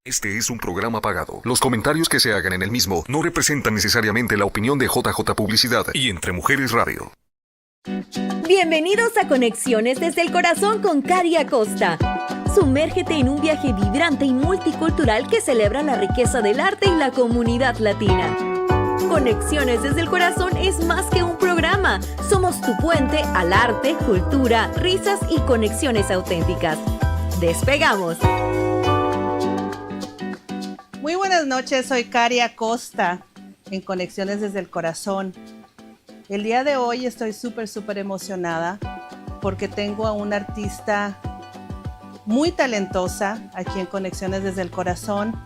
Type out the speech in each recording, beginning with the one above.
Este es un programa pagado. Los comentarios que se hagan en el mismo no representan necesariamente la opinión de JJ Publicidad y Entre Mujeres Radio. Bienvenidos a Conexiones desde el Corazón con Kary Acosta. Sumérgete en un viaje vibrante y multicultural que celebra la riqueza del arte y la comunidad latina. Conexiones desde el Corazón es más que un programa. Somos tu puente al arte, cultura, risas y conexiones auténticas. ¡Despegamos! Muy buenas noches, soy Kary Acosta en Conexiones desde el Corazón. El día de hoy estoy súper emocionada porque tengo a una artista muy talentosa aquí en Conexiones desde el Corazón.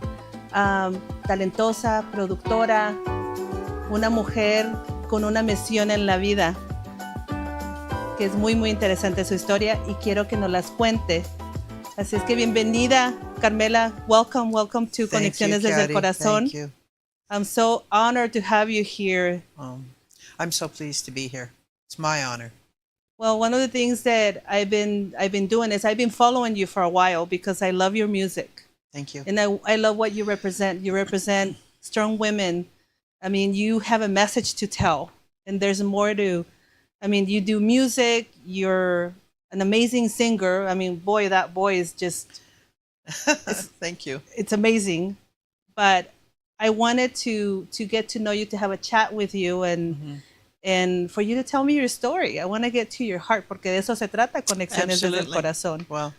Talentosa, productora, una mujer con una misión en la vida, que es muy interesante su historia y quiero que nos las cuente. Así es que bienvenida, Carmela. Welcome to Conexiones desde el Corazón. Thank you. I'm so honored to have you here. I'm so pleased to be here. It's my honor. Well, one of the things that I've been doing is I've been following you for a while because I love your music. Thank you. And I love what you represent. You represent strong women. I mean, you have a message to tell, and there's more to. I mean, you do music. You're an amazing singer. I mean, boy, that boy is just. Thank you. It's amazing, but I wanted to get to know you, to have a chat with you, and for you to tell me your story. I want to get to your heart, porque de eso se trata, Conexiones desde el Corazón. Well,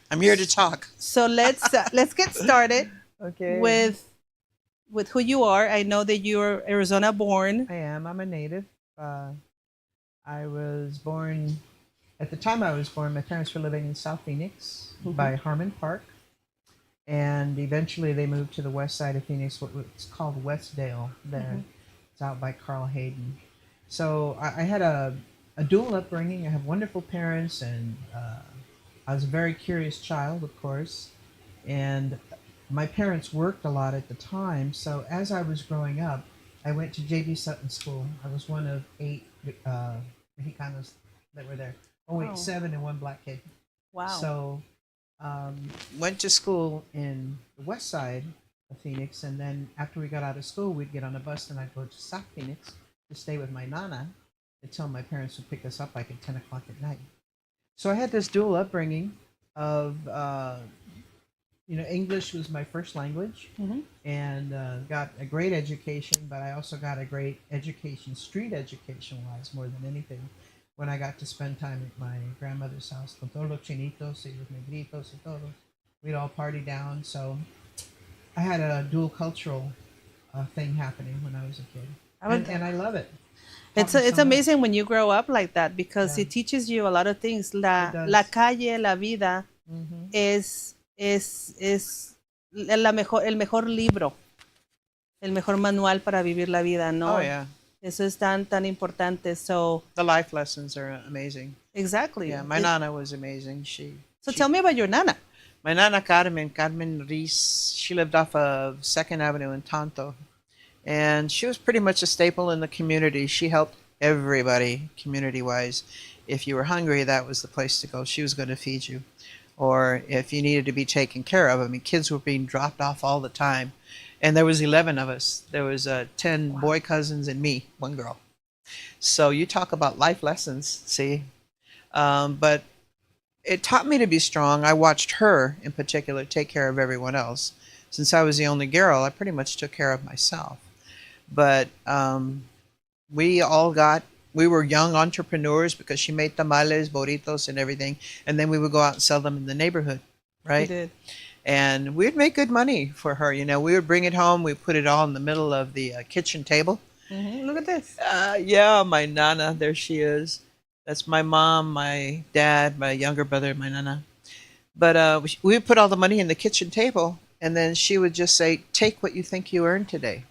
I'm here to talk. So let's get started Okay. with who you are. I know that you're Arizona born. I am. I'm a native. I was born, at the time I was born, my parents were living in South Phoenix by Harmon Park. And eventually they moved to the west side of Phoenix, what's called Westdale there. It's out by Carl Hayden. So I had a dual upbringing. I have wonderful parents, and I was a very curious child, of course. And my parents worked a lot at the time, so as I was growing up, I went to J.B. Sutton School. I was one of 8 Mexicanos that were there. Oh wait, Wow. 7 and 1 black kid. Wow. So went to school in the west side of Phoenix, and then after we got out of school, we'd get on a bus and I'd go to South Phoenix to stay with my nana until my parents would pick us up like at 10 o'clock at night. So I had this dual upbringing of, English was my first language, and got a great education, but I also got a great education, street education-wise, more than anything, when I got to spend time at my grandmother's house, con todos los chinitos y los negritos y todos. We'd all party down, so I had a dual cultural thing happening when I was a kid, and I love it. It's amazing when you grow up like that, because Yeah. it teaches you a lot of things. It does. La calle, la vida es el mejor libro, el mejor manual para vivir la vida, ¿no? Oh, yeah. Eso es tan importante. So The life lessons are amazing. exactly. Yeah, my nana was amazing. So tell me about your nana. My nana Carmen Reese, she lived off of 2nd Avenue in Tonto. And she was pretty much a staple in the community. She helped everybody community-wise. If you were hungry, that was the place to go. She was going to feed you. Or if you needed to be taken care of. I mean, kids were being dropped off all the time. And there was 11 of us. There was 10 boy cousins and me, 1 girl. So you talk about life lessons, see? But it taught me to be strong. I watched her, in particular, take care of everyone else. Since I was the only girl, I pretty much took care of myself. But we were young entrepreneurs because she made tamales, burritos, and everything. And then we would go out and sell them in the neighborhood, right? You did. And we'd make good money for her. We would bring it home. We put it all in the middle of the kitchen table. Look at this. Yeah, my nana, there she is. That's my mom, my dad, my younger brother, my nana. But we would put all the money in the kitchen table, and then she would just say, take what you think you earned today.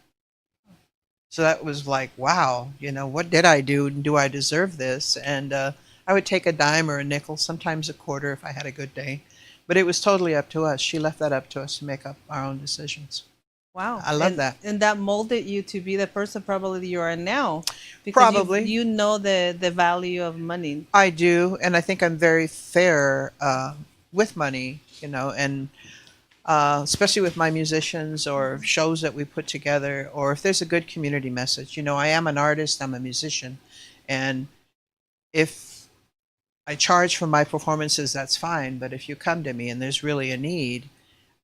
So that was like, wow, what did I do? And do I deserve this? And I would take a dime or a nickel, sometimes a quarter if I had a good day. But it was totally up to us. She left that up to us to make up our own decisions. Wow. I love that. And that molded you to be the person probably you are now. Probably. You know the value of money. I do, and I think I'm very fair with money, and especially with my musicians or shows that we put together, or if there's a good community message. I am an artist, I'm a musician, and if I charge for my performances, that's fine. But if you come to me and there's really a need,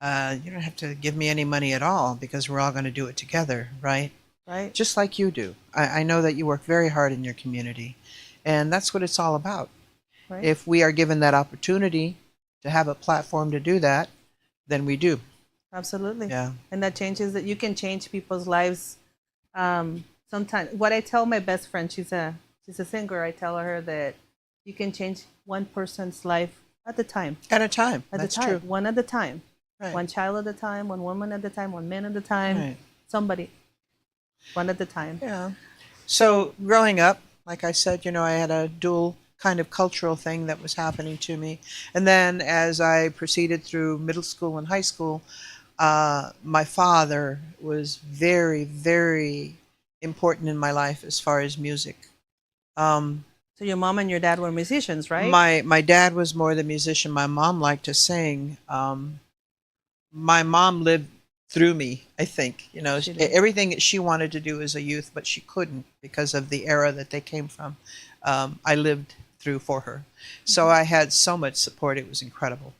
you don't have to give me any money at all because we're all going to do it together, right? Right. Just like you do. I know that you work very hard in your community, and that's what it's all about. Right. If we are given that opportunity to have a platform to do that, then we do. Absolutely. Yeah. And that changes that you can change people's lives. Sometimes what I tell my best friend, she's a singer, I tell her that you can change one person's life at a time. At a time. At That's a time. true. One at a time. Right. One child at a time, one woman at a time, one man at a time. Right. Somebody. One at a time. Yeah. So growing up, like I said, I had a dual kind of cultural thing that was happening to me. And then as I proceeded through middle school and high school, my father was very, very important in my life as far as music. So your mom and your dad were musicians, right? My dad was more the musician. My mom liked to sing. My mom lived through me, I think. She did. Everything that she wanted to do as a youth, but she couldn't because of the era that they came from. I lived through for her. So I had so much support. It was incredible.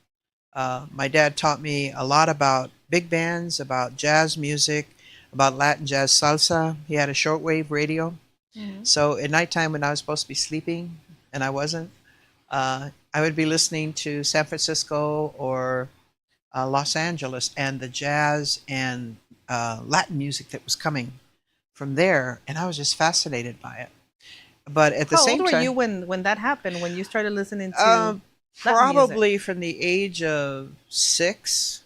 My dad taught me a lot about big bands, about jazz music, about Latin jazz salsa. He had a shortwave radio. Mhm. So at nighttime when I was supposed to be sleeping and I wasn't, I would be listening to San Francisco or Los Angeles and the jazz and Latin music that was coming from there, and I was just fascinated by it. But at the How same old were time, you when that happened? When you started listening to Latin probably from the age of 6.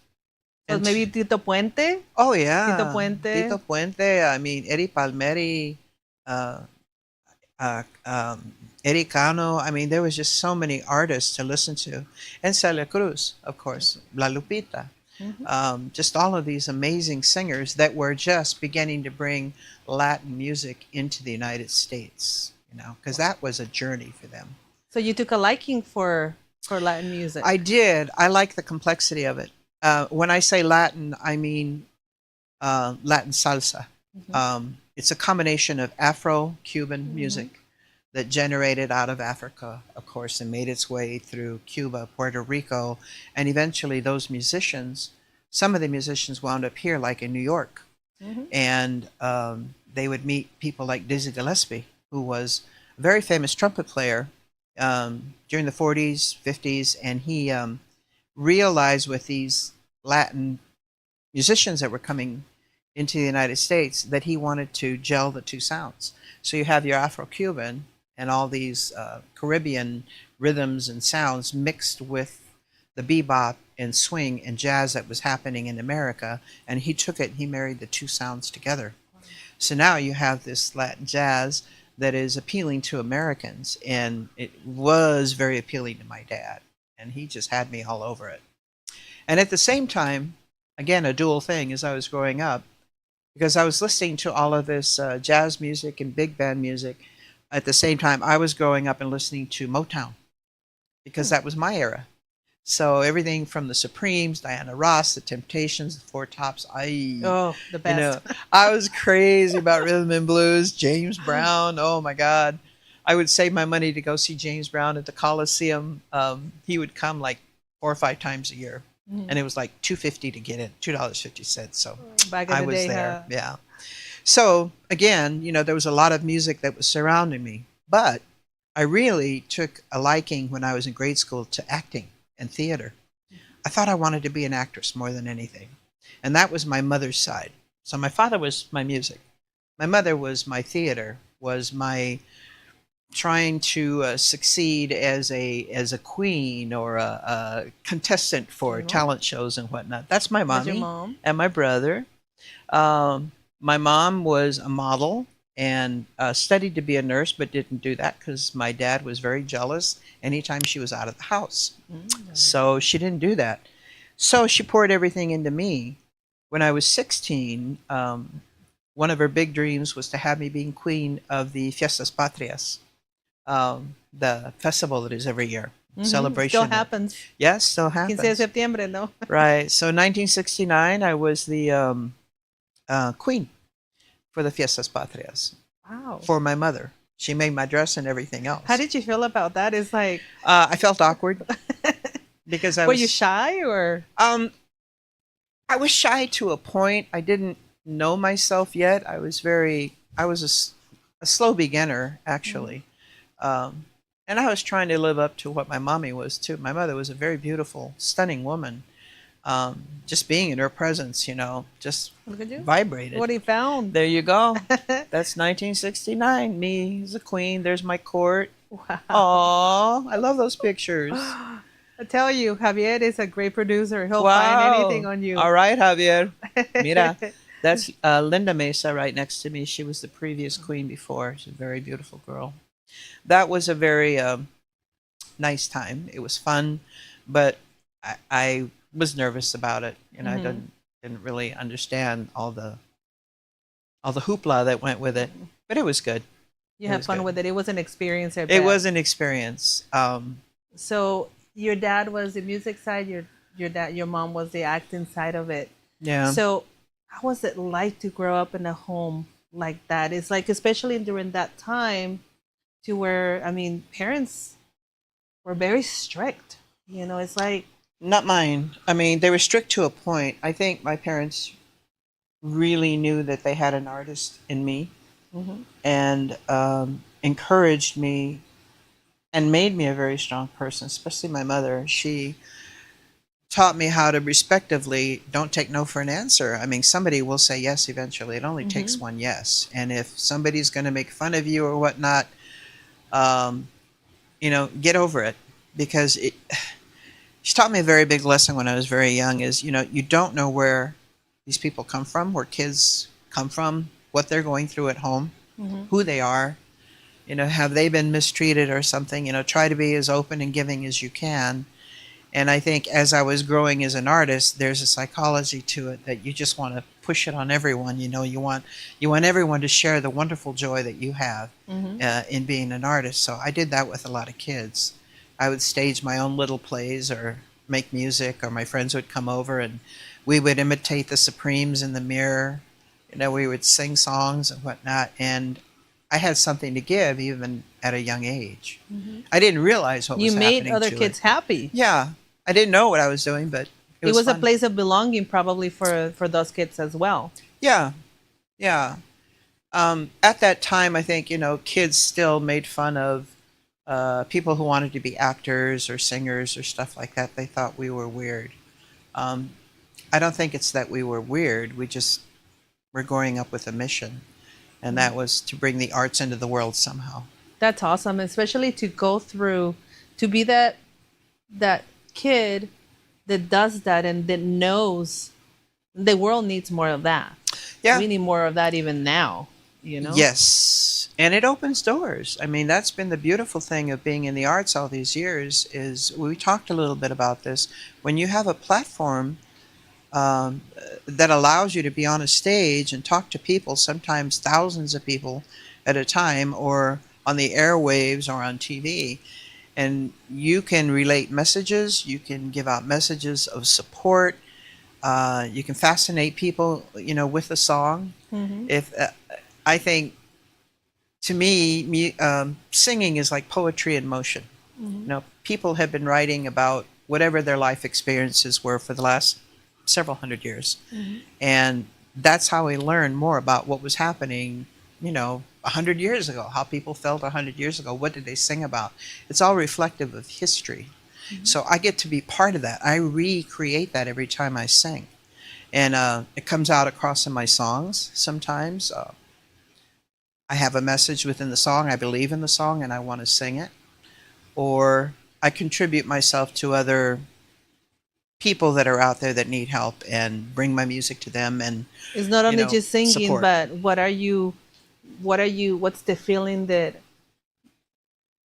So maybe Tito Puente? Oh yeah, Tito Puente. Tito Puente. I mean Eddie Palmieri, Eddie Cano. I mean there was just so many artists to listen to, and Celia Cruz, of course, La Lupita. Just all of these amazing singers that were just beginning to bring Latin music into the United States. Because that was a journey for them. So you took a liking for Latin music. I did. I like the complexity of it. When I say Latin, I mean Latin salsa. It's a combination of Afro-Cuban music that generated out of Africa, of course, and made its way through Cuba, Puerto Rico, and eventually those musicians, some of the musicians wound up here, like in New York, and they would meet people like Dizzy Gillespie, who was a very famous trumpet player during the 40s, 50s, and he realized with these Latin musicians that were coming into the United States that he wanted to gel the two sounds. So you have your Afro-Cuban and all these Caribbean rhythms and sounds mixed with the bebop and swing and jazz that was happening in America, and he took it and he married the two sounds together. So now you have this Latin jazz that is appealing to Americans, and it was very appealing to my dad, and he just had me all over it. And at the same time, again, a dual thing as I was growing up, because I was listening to all of this jazz music and big band music. At the same time, I was growing up and listening to Motown, because that was my era. So everything from the Supremes, Diana Ross, the Temptations, the Four Tops. the best. I was crazy about rhythm and blues. James Brown. Oh my God, I would save my money to go see James Brown at the Coliseum. He would come like 4 or 5 times a year, and it was like $2.50 to get in, $2.50. So Back in I the was day, there. Yeah. So again, there was a lot of music that was surrounding me, but I really took a liking when I was in grade school to acting and theater. I thought I wanted to be an actress more than anything. And that was my mother's side. So my father was my music. My mother was my theater, was my trying to succeed as a queen or a contestant for talent shows and whatnot. That's my Was your mommy mom? and my brother. My mom was a model and studied to be a nurse, but didn't do that because my dad was very jealous anytime she was out of the house. So she didn't do that. So she poured everything into me. When I was 16, one of her big dreams was to have me being queen of the Fiestas Patrias, the festival that is every year. celebration. Still happens. Yes, still 15 de happens. septiembre, no? Right. So 1969, I was the queen for the Fiestas Patrias Wow. for my mother. She made my dress and everything else. How did you feel about that? It's like, I felt awkward because were you shy or? I was shy to a point. I didn't know myself yet. I was a slow beginner, actually. And I was trying to live up to what my mommy was, too. My mother was a very beautiful, stunning woman. Just being in her presence, just Look at you. vibrated. What he found. There you go. That's 1969. Me as a queen. There's my court. Wow. Aw, I love those pictures. I tell you, Javier is a great producer. He'll Wow. find anything on you. All right, Javier. Mira, that's Linda Mesa right next to me. She was the previous queen before. She's a very beautiful girl. That was a very nice time. It was fun, but I was nervous about it. I didn't really understand all the hoopla that went with it, but it was good. You had fun with it. It was an experience. It was an experience. So your dad was the music side. Your mom was the acting side of it. Yeah. So how was it like to grow up in a home like that? It's like, especially during that time, to where, I mean, parents were very strict. It's like. Not mine. I mean, they were strict to a point. I think my parents really knew that they had an artist in me, and encouraged me and made me a very strong person, especially my mother. She taught me how to respectively don't take no for an answer. I mean, somebody will say yes eventually. It only takes one yes. And if somebody's going to make fun of you or whatnot, get over it, because she taught me a very big lesson when I was very young is, you don't know where these people come from, where kids come from, what they're going through at home, who they are, have they been mistreated or something, try to be as open and giving as you can. And I think as I was growing as an artist, there's a psychology to it that you just want to push it on everyone. You want everyone to share the wonderful joy that you have in being an artist. So I did that with a lot of kids. I would stage my own little plays or make music, or my friends would come over and we would imitate the Supremes in the mirror. We would sing songs and whatnot. And I had something to give even at a young age. I didn't realize what was happening. You made other kids happy. Yeah. I didn't know what I was doing, but it was a fun. place of belonging probably for those kids as well. Yeah. Yeah. At that time, I think, kids still made fun of people who wanted to be actors or singers or stuff like that. They thought we were weird. I don't think it's that we were weird. We just were growing up with a mission, and that was to bring the arts into the world somehow. That's awesome, especially to go through, to be that kid that does that and that knows the world needs more of that. Yeah. We need more of that even now, Yes. And it opens doors. I mean, that's been the beautiful thing of being in the arts all these years, is we talked a little bit about this. When you have a platform that allows you to be on a stage and talk to people, sometimes thousands of people at a time, or on the airwaves or on TV, and you can relate messages, you can give out messages of support, you can fascinate people, with a song. If I think, to me, singing is like poetry in motion. People have been writing about whatever their life experiences were for the last several hundred years, and that's how we learn more about what was happening 100 years ago, how people felt 100 years ago. What did they sing about? It's all reflective of history. So I get to be part of that. I recreate that every time I sing. And it comes out across in my songs sometimes. I have a message within the song. I believe in the song and I want to sing it. Or I contribute myself to other people that are out there that need help and bring my music to them. And it's not only just singing, support. But what's the feeling that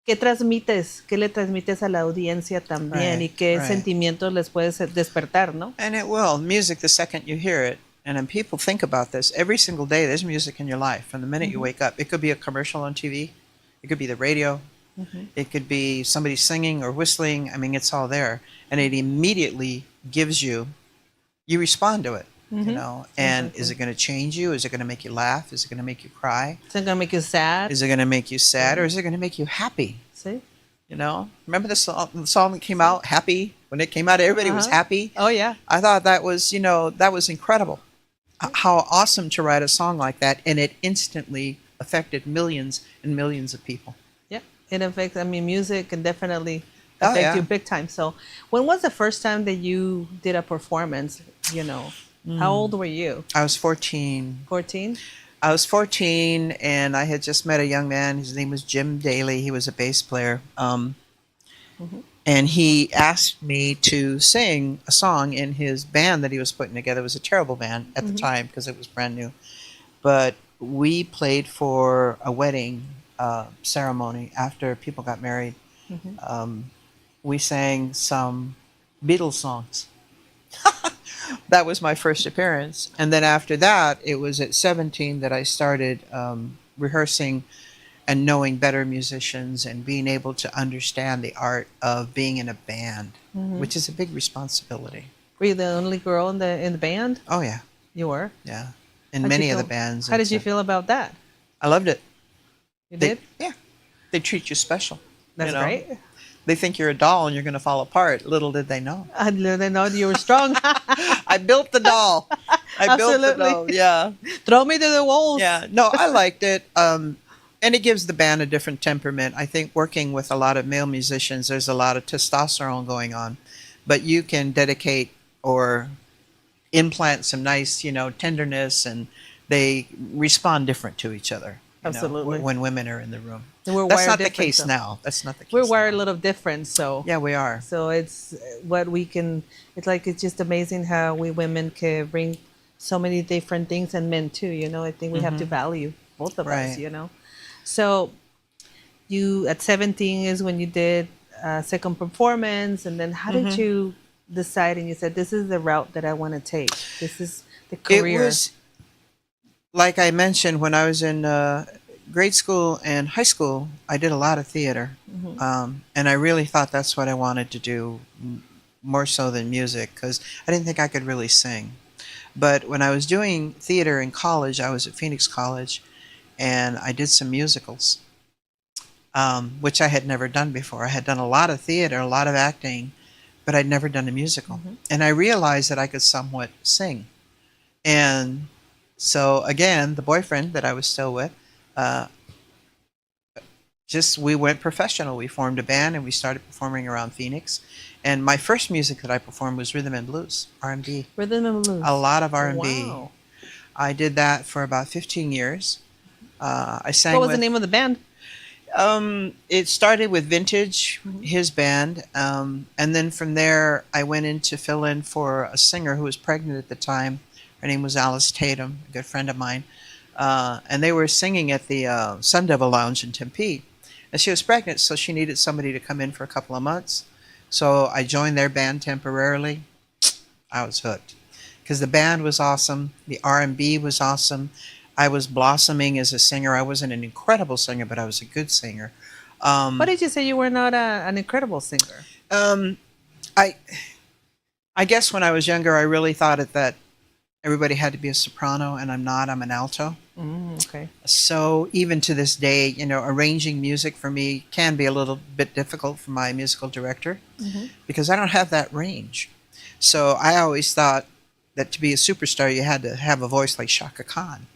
¿qué transmites? ¿Qué le transmites a la audiencia también? Right, ¿Y qué right. sentimientos les puedes despertar, no? And it will. Music, the second you hear it, and then people think about this, every single day there's music in your life from the minute you wake up. It could be a commercial on TV. It could be the radio. It could be somebody singing or whistling. I mean, it's all there. And it immediately gives you respond to it, you know. And is it going to change you? Is it going to make you laugh? Is it going to make you cry? Is it gonna make you sad? Is it going to make you sad, or is it going to make you happy? See? You know, remember the song that came out, Happy? When it came out, everybody was happy. Oh yeah. I thought that was, you know, that was incredible. How awesome to write a song like that, and it instantly affected millions and millions of people. Yeah. It affects. I mean, music can definitely affect you big time. So, when was the first time that you did a performance? You know, how old were you? I was 14. 14. I was 14, and I had just met a young man. His name was Jim Daly. He was a bass player. And he asked me to sing a song in his band that he was putting together. It was a terrible band at the time because it was brand new. But we played for a wedding ceremony after people got married. We sang some Beatles songs. That was my first appearance. And then after that, it was at 17 that I started rehearsing and knowing better musicians and being able to understand the art of being in a band, which is a big responsibility. Were you the only girl in the band? Oh, yeah. You were? Yeah. In How'd many you of the feel- bands. How did you feel about that? I loved it. You did? Yeah. They treat you special. That's you know? great. They think you're a doll and you're going to fall apart. Little did they know. I didn't know you were strong. I built the doll. I built the doll. Yeah. Throw me to the walls. Yeah. No, I liked it. And it gives the band a different temperament. I think working with a lot of male musicians, there's a lot of testosterone going on. But you can dedicate or implant some nice, you know, tenderness, and they respond different to each other. You know, Absolutely. when women are in the room. And we're That's wired not the different, case so- now. That's not the case We're wired a now. little different, so Yeah, we are. so it's what we can. It's like it's just amazing how we women can bring so many different things, and men too. You know, I think we have to value both of us. Right. You know, so you at 17 is when you did second performance, and then how did you decide? And you said, "This is the route that I want to take. This is the career." It was, like I mentioned, when I was in grade school and high school, I did a lot of theater. And I really thought that's what I wanted to do, more so than music, because I didn't think I could really sing. But when I was doing theater in college, I was at Phoenix College, and I did some musicals, which I had never done before. I had done a lot of theater, a lot of acting, but I'd never done a musical. And I realized that I could somewhat sing. And so again, the boyfriend that I was still with, we went professional. We formed a band and we started performing around Phoenix. And my first music that I performed was rhythm and blues, R&B. Rhythm and blues. A lot of R&B. Wow. I did that for about 15 years. I sang What was with, the name of the band? It started with Vintage, his band, and then from there I went in to fill in for a singer who was pregnant at the time. Her name was Alice Tatum, a good friend of mine, and they were singing at the Sun Devil Lounge in Tempe. And she was pregnant, so she needed somebody to come in for a couple of months. So I joined their band temporarily. I was hooked because the band was awesome, the R&B was awesome. I was blossoming as a singer. I wasn't an incredible singer, but I was a good singer. Why did you say you were not an incredible singer? I guess when I was younger, I really thought that everybody had to be a soprano, and I'm not. I'm an alto. Okay. So even to this day, you know, arranging music for me can be a little bit difficult for my musical director because I don't have that range. So I always thought that to be a superstar, you had to have a voice like Shaka Khan.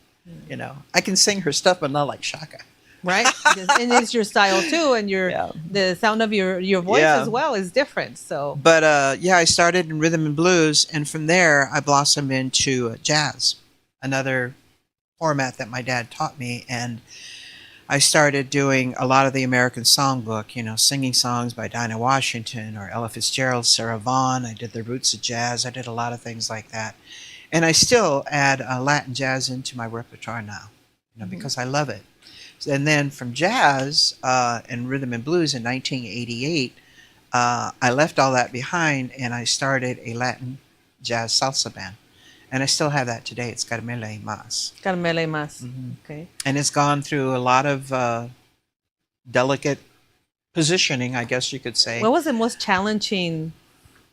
You know, I can sing her stuff, but not like Shaka. Right? And it's your style too, and the sound of your voice as well is different. So, but I started in rhythm and blues, and from there I blossomed into jazz, another format that my dad taught me, and I started doing a lot of the American Songbook, you know, singing songs by Dinah Washington or Ella Fitzgerald, Sarah Vaughan. I did the roots of jazz. I did a lot of things like that, and I still add Latin jazz into my repertoire now, you know, because I love it. And then from jazz and rhythm and blues in 1988, I left all that behind and I started a Latin jazz salsa band. And I still have that today. It's Carmela Mas. Carmela Mas. Okay. And it's gone through a lot of delicate positioning, I guess you could say. What was the most challenging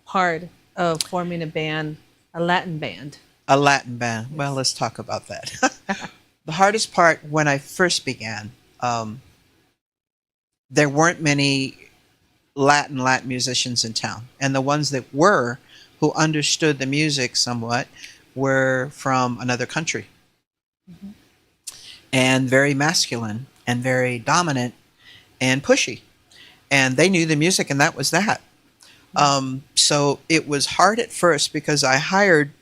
part of forming a band, a Latin band? A Latin band. Well, let's talk about that. The hardest part when I first began, there weren't many Latin musicians in town, and the ones that were, who understood the music somewhat, were from another country, and very masculine and very dominant and pushy, and they knew the music, and that was that. So it was hard at first because I hired,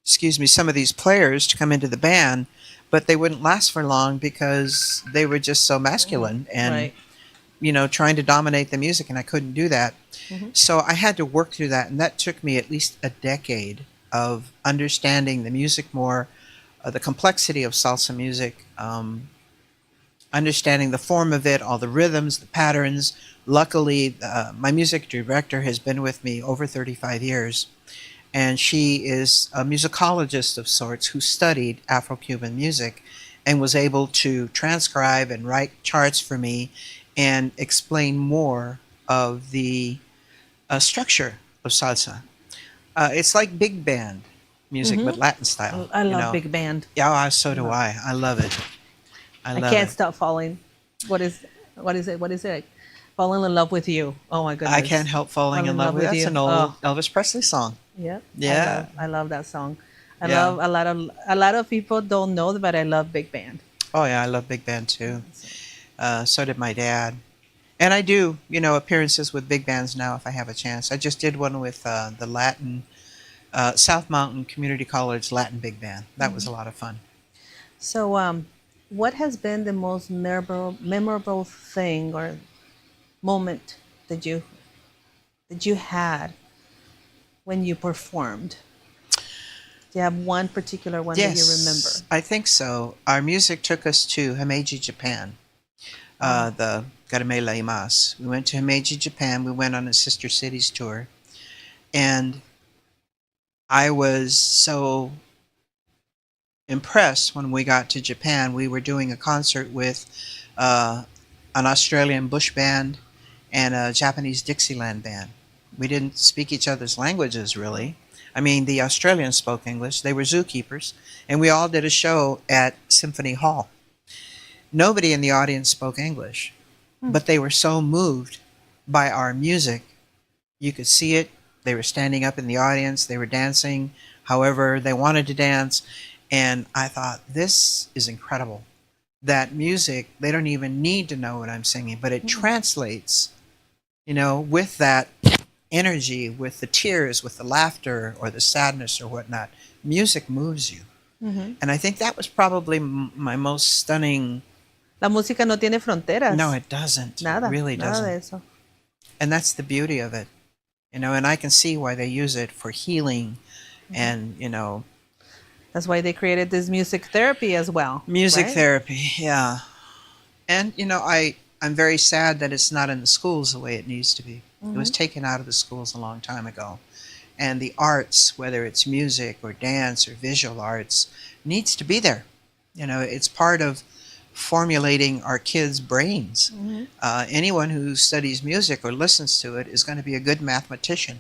some of these players to come into the band, but they wouldn't last for long because they were just so masculine and Right. trying to dominate the music, and I couldn't do that. So I had to work through that, and that took me at least a decade of understanding the music more, the complexity of salsa music, understanding the form of it, all the rhythms, the patterns. Luckily, my music director has been with me over 35 years, and she is a musicologist of sorts who studied Afro-Cuban music and was able to transcribe and write charts for me and explain more of the structure of salsa. It's like big band music, but Latin style. I love big band. Yeah, so do I. I love it. I I love can't it. stop falling. What is it? Falling in love with you. Oh my goodness. I can't help falling in love with you. That's you. an old Oh. Elvis Presley song. Yeah. Yeah. I love that song. I Yeah. love a lot of people don't know, but I love big band. Oh yeah, I love big band too. So did my dad. And I do, appearances with big bands now if I have a chance. I just did one with the Latin, South Mountain Community College Latin Big Band. That was a lot of fun. So, what has been the most memorable thing or moment that you had when you performed? Do you have one particular one that you remember? I think so. Our music took us to Himeji, Japan. The Carmela Ramirez. We went to Himeji, Japan. We went on a Sister Cities tour. And I was so impressed when we got to Japan. We were doing a concert with an Australian bush band and a Japanese Dixieland band. We didn't speak each other's languages, really. I mean, the Australians spoke English. They were zookeepers. And we all did a show at Symphony Hall. Nobody in the audience spoke English, but they were so moved by our music. You could see it. They were standing up in the audience. They were dancing however they wanted to dance. And I thought, this is incredible. That music, they don't even need to know what I'm singing, but it translates, with that energy, with the tears, with the laughter or the sadness or whatnot. Music moves you. And I think that was probably my most stunning. La música no tiene fronteras. No, it doesn't. Nada. It really doesn't. Nada de eso. And that's the beauty of it. And I can see why they use it for healing and, That's why they created this music therapy as well. music right? therapy. Yeah. And, I'm very sad that it's not in the schools the way it needs to be. It was taken out of the schools a long time ago. And the arts, whether it's music or dance or visual arts, needs to be there. It's part of formulating our kids' brains. Anyone who studies music or listens to it is going to be a good mathematician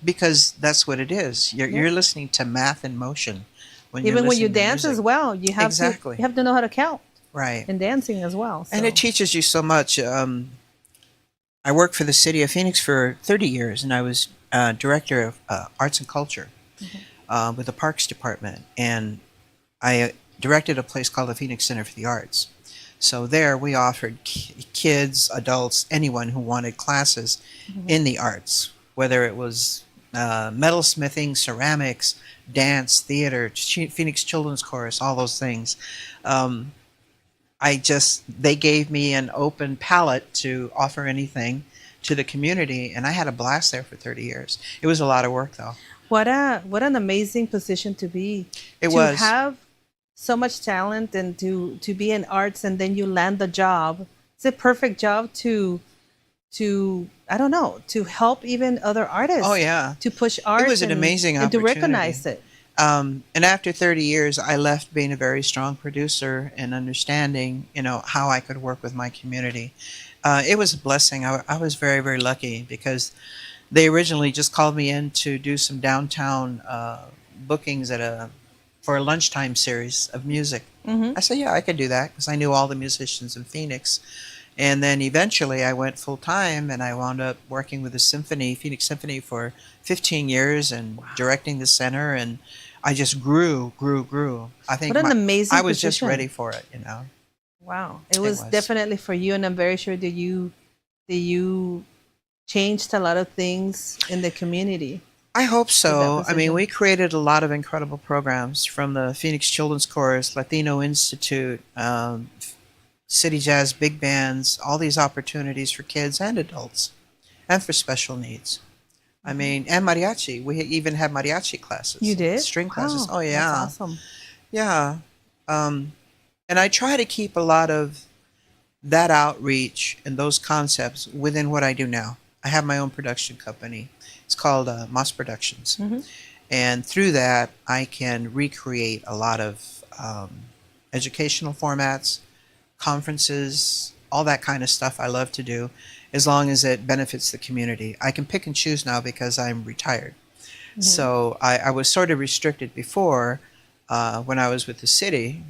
because that's what it is. You're listening to math in motion. Even when you dance as well, you have Exactly. to know how to count Right. in dancing as well. And it teaches you so much. I worked for the city of Phoenix for 30 years, and I was director of arts and culture with the Parks Department. And I directed a place called the Phoenix Center for the Arts. So there we offered kids, adults, anyone who wanted classes in the arts, whether it was metalsmithing, ceramics, dance, theater, Phoenix Children's Chorus, all those things. They gave me an open palette to offer anything to the community, and I had a blast there for 30 years. It was a lot of work, though. What an amazing position to be. It to was. have so much talent and to be in arts and then you land the job. It's a perfect job to I don't know, to help even other artists. Oh, yeah. To push art. It was an amazing and to opportunity. recognize it. And after 30 years, I left being a very strong producer and understanding, how I could work with my community. It was a blessing. I was very, very lucky because they originally just called me in to do some downtown bookings for a lunchtime series of music. I said, yeah, I could do that because I knew all the musicians in Phoenix. And then eventually I went full time and I wound up working with the Phoenix Symphony for 15 years and directing the center. And I just grew. I think What an amazing I was just position. ready for it, you know. Wow. It was definitely for you, and I'm very sure that you changed a lot of things in the community. I hope that so. I mean, position. we created a lot of incredible programs from the Phoenix Children's Chorus, Latino Institute, City Jazz Big Bands, all these opportunities for kids and adults and for special needs. I mean, and mariachi. We even had mariachi classes. You did? String classes. Wow, Oh, yeah. That's awesome. Yeah. And I try to keep a lot of that outreach and those concepts within what I do now. I have my own production company. It's called Moss Productions. And through that, I can recreate a lot of educational formats, conferences, all that kind of stuff I love to do, as long as it benefits the community. I can pick and choose now because I'm retired. So I was sort of restricted before when I was with the city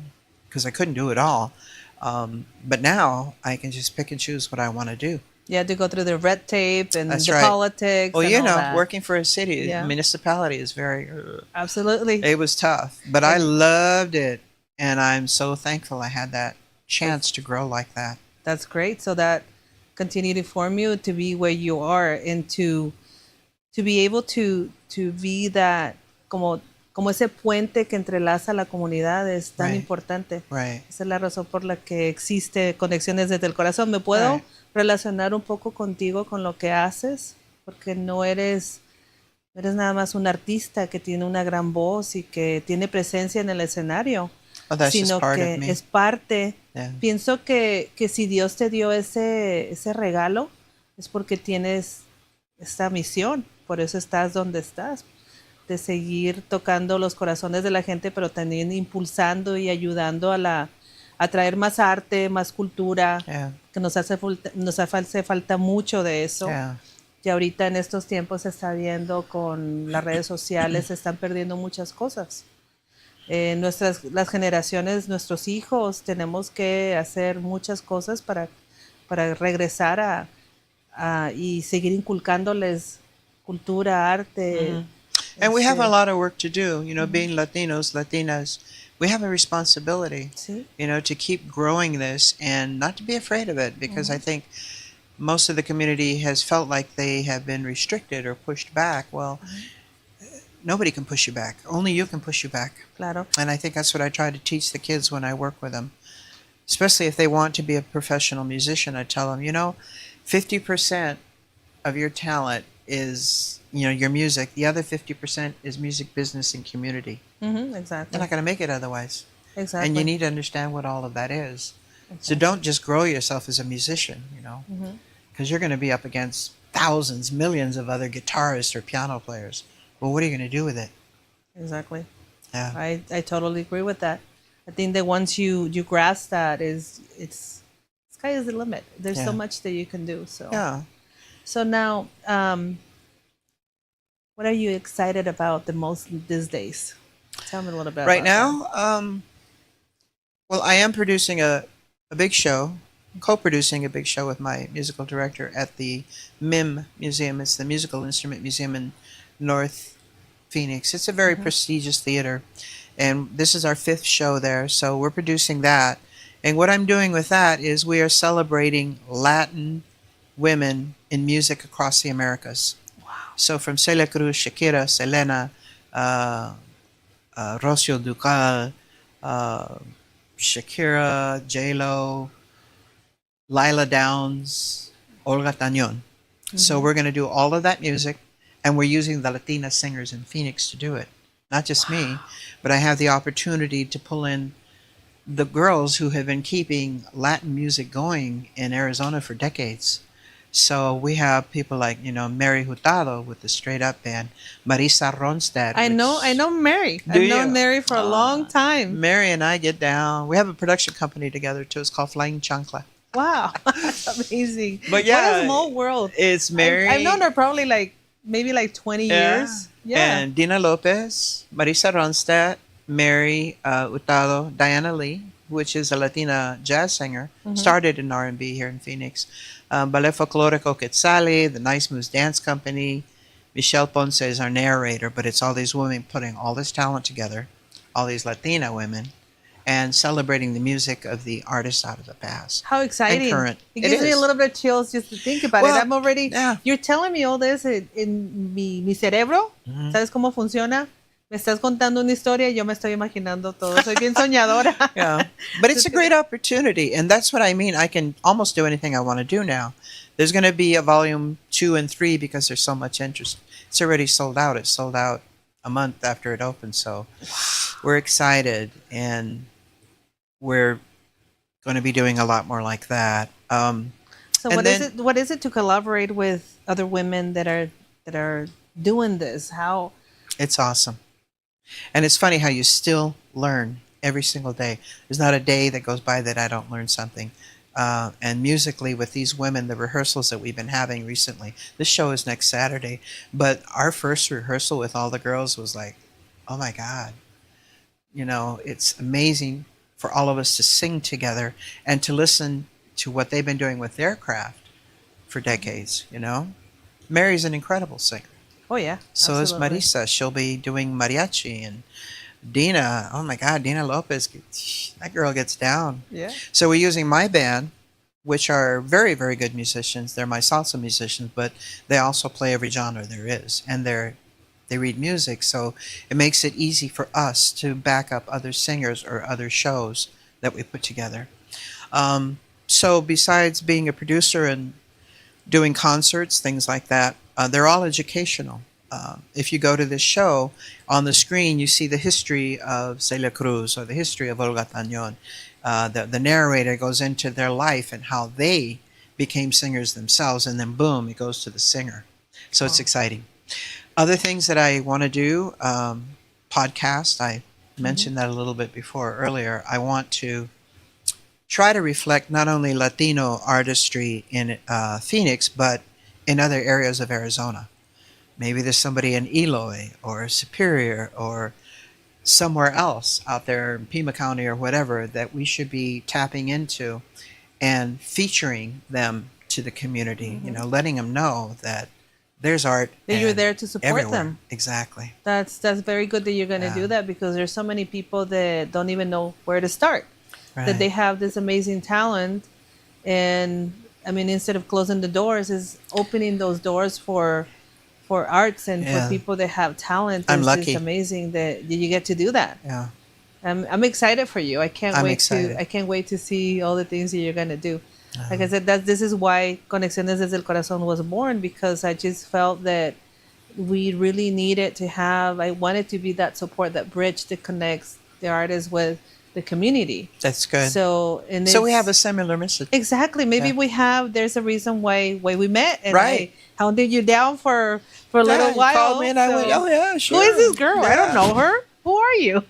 because I couldn't do it all. But now I can just pick and choose what I want to do. You had to go through the red tape and That's the right. politics. Well, and you all know, that. working for a city, Yeah. municipality is very, Absolutely. it was tough, but I loved it. And I'm so thankful I had that chance to grow like that. That's great. So that continued to form you to be where you are and to be able to be that como ese puente que entrelaza la comunidad es tan Right. importante. Right. Esa es la razón por la que existe Conexiones desde el Corazón. ¿Me puedo Right. relacionar un poco contigo con lo que haces? Porque no eres nada más un artista que tiene una gran voz y que tiene presencia en el escenario, Oh, that's just sino part que of me. es parte. Yeah. Pienso que si Dios te dio ese regalo es porque tienes esta misión, por eso estás donde estás, de seguir tocando los corazones de la gente, pero también impulsando y ayudando a traer más arte, más cultura, Yeah. que nos hace falta mucho de eso. Yeah. Y ahorita en estos tiempos se está viendo con las redes sociales, se están perdiendo muchas cosas. Las generaciones, nuestros hijos, tenemos que hacer muchas cosas para regresar y seguir inculcándoles cultura, arte. And we have a lot of work to do, you know, being Latinos, Latinas. We have a responsibility, Sí. you know, to keep growing this and not to be afraid of it because I think most of the community has felt like they have been restricted or pushed back. Well, nobody can push you back. Only you can push you back. Claro. And I think that's what I try to teach the kids when I work with them. Especially if they want to be a professional musician, I tell them, you know, 50% of your talent is, you know, your music. The other 50% is music business and community. Exactly. You're not going to make it otherwise. Exactly. And you need to understand what all of that is. So don't just grow yourself as a musician, you know, because you're going to be up against thousands, millions of other guitarists or piano players. Well, what are you going to do with it? Exactly. Yeah. I totally agree with that. I think that once you grasp that, sky is the limit. There's so Yeah. much that you can do. So Yeah. So now, what are you excited about the most these days? Tell me a little bit. Right about now, well, I am producing a big show, co-producing a big show with my musical director at the MIM Museum. It's the Musical Instrument Museum in North Phoenix. It's a very prestigious theater, and this is our 5th show there. So we're producing that, and what I'm doing with that is we are celebrating Latin women in music across the Americas. Wow! So from Celia Cruz, Shakira, Selena, Rocio Ducal, Shakira, J-Lo, Lila Downs, Olga Tañón. So we're going to do all of that music, and we're using the Latina singers in Phoenix to do it. Not just me, but I have the opportunity to pull in the girls who have been keeping Latin music going in Arizona for decades. So we have people like, you know, Mary Hurtado with the Straight Up Band, Marisa Ronstadt. I know Mary. Do I've known you? Mary for a long time. Mary and I get down. We have a production company together too. It's called Flying Chancla. Wow, that's amazing. But yeah, what a small world. It's Mary. I've known her probably maybe 20 years. Yeah. And Dina Lopez, Marisa Ronstadt, Mary Hurtado, Diana Lee, which is a Latina jazz singer, started in R&B here in Phoenix. Ballet Folklorico Quetzali, the Nice Moves Dance Company. Michelle Ponce is our narrator, but it's all these women putting all this talent together, all these Latina women, and celebrating the music of the artists out of the past. How exciting. And current. It gives me a little bit of chills just to think about it. I'm already, yeah. You're telling me all this in mi cerebro. ¿Sabes cómo funciona? Me estás contando una historia y yo me estoy imaginando todo. Soy bien soñadora. Yeah. But it's a great opportunity. And that's what I mean. I can almost do anything I want to do now. There's going to be a volume 2 and 3 because there's so much interest. It's already sold out. It sold out a month after it opened. So we're excited. And we're going to be doing a lot more like that. So what is it to collaborate with other women that are doing this? How? It's awesome. And it's funny how you still learn every single day. There's not a day that goes by that I don't learn something. And musically with these women, the rehearsals that we've been having recently, this show is next Saturday, but our first rehearsal with all the girls was like, oh my God, it's amazing for all of us to sing together and to listen to what they've been doing with their craft for decades, Mary's an incredible singer. Oh, yeah. So absolutely. is Marisa. She'll be doing mariachi. And Dina, oh my God, Dina Lopez, that girl gets down. Yeah. So we're using my band, which are very, very good musicians. They're my salsa musicians, but they also play every genre there is. And they read music, so it makes it easy for us to back up other singers or other shows that we put together. So besides being a producer and doing concerts, things like that, they're all educational. If you go to this show, on the screen you see the history of Celia Cruz or the history of Olga Tañón. The narrator goes into their life and how they became singers themselves, and then boom, it goes to the singer. So it's exciting. Other things that I want to do, podcast, I mentioned that a little bit earlier. I want to try to reflect not only Latino artistry in Phoenix, but in other areas of Arizona. Maybe there's somebody in Eloy or Superior or somewhere else out there in Pima County or whatever that we should be tapping into and featuring them to the community, letting them know that there's art. That you're there to support everywhere. them. Exactly. That's very good that you're going to do that, because there's so many people that don't even know where to start. Right. That they have this amazing talent, and I mean, instead of closing the doors, is opening those doors for arts and for people that have talent. I'm It's lucky. just amazing that you get to do that. Yeah. I'm excited for you. I can't I'm wait excited. I can't wait to see all the things that you're going to do. Like I said, this is why Conexiones Desde El Corazón was born, because I just felt that we really needed to have, I wanted to be that support, that bridge that connects the artists with the community. That's good. So we have a similar message. Exactly. Maybe there's a reason why we met. And Right. I hounded you down for a little while. You called me and I went, oh yeah, sure. Who is this girl? I don't Yeah. know her. Who are you?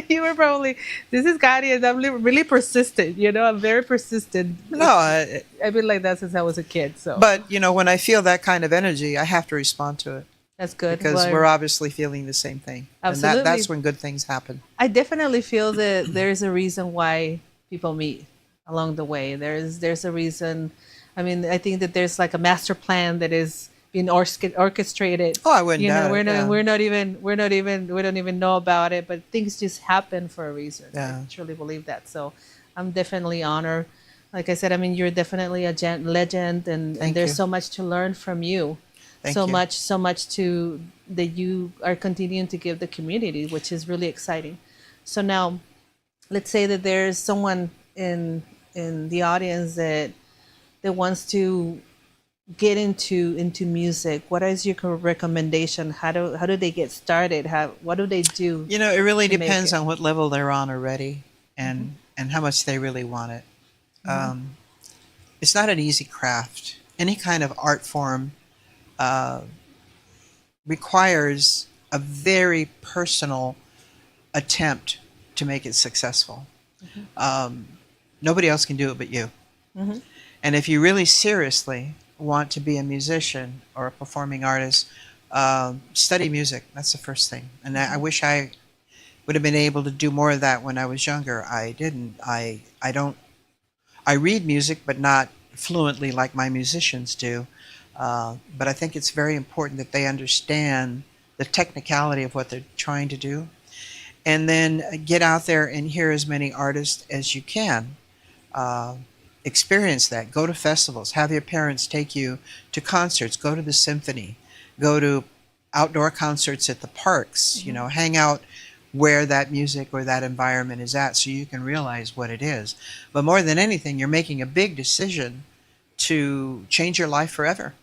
You were probably, this is Kary, and I'm really persistent. I'm very persistent. No, I've been like that since I was a kid. So, but when I feel that kind of energy, I have to respond to it that's good. because Well, we're obviously feeling the same thing. Absolutely. And that's when good things happen. I definitely feel that there's a reason why people meet along the way. There's a reason. I mean, I think that there's like a master plan that is being orchestrated. Oh, I wouldn't doubt it. We don't even know about it, but things just happen for a reason. Yeah. I truly believe that. So I'm definitely honored. Like I said, I mean, you're definitely a legend, and there's you. so much to learn from you. Thank so you. much that you are continuing to give the community, which is really exciting. So now, let's say that there's someone in the audience that wants to get into music. What is your recommendation? How do they get started? What do they do? It really to make depends it? on what level they're on already and how much they really want it. It's not an easy craft. Any kind of art form requires a very personal attempt to make it successful. Nobody else can do it but you. And if you really seriously want to be a musician or a performing artist, study music. That's the first thing. And I wish I would have been able to do more of that when I was younger. I didn't. I don't. I read music, but not fluently like my musicians do. But I think it's very important that they understand the technicality of what they're trying to do. And then get out there and hear as many artists as you can. Experience that. Go to festivals. Have your parents take you to concerts. Go to the symphony. Go to outdoor concerts at the parks. You know, hang out where that music or that environment is at so you can realize what it is. But more than anything, you're making a big decision to change your life forever.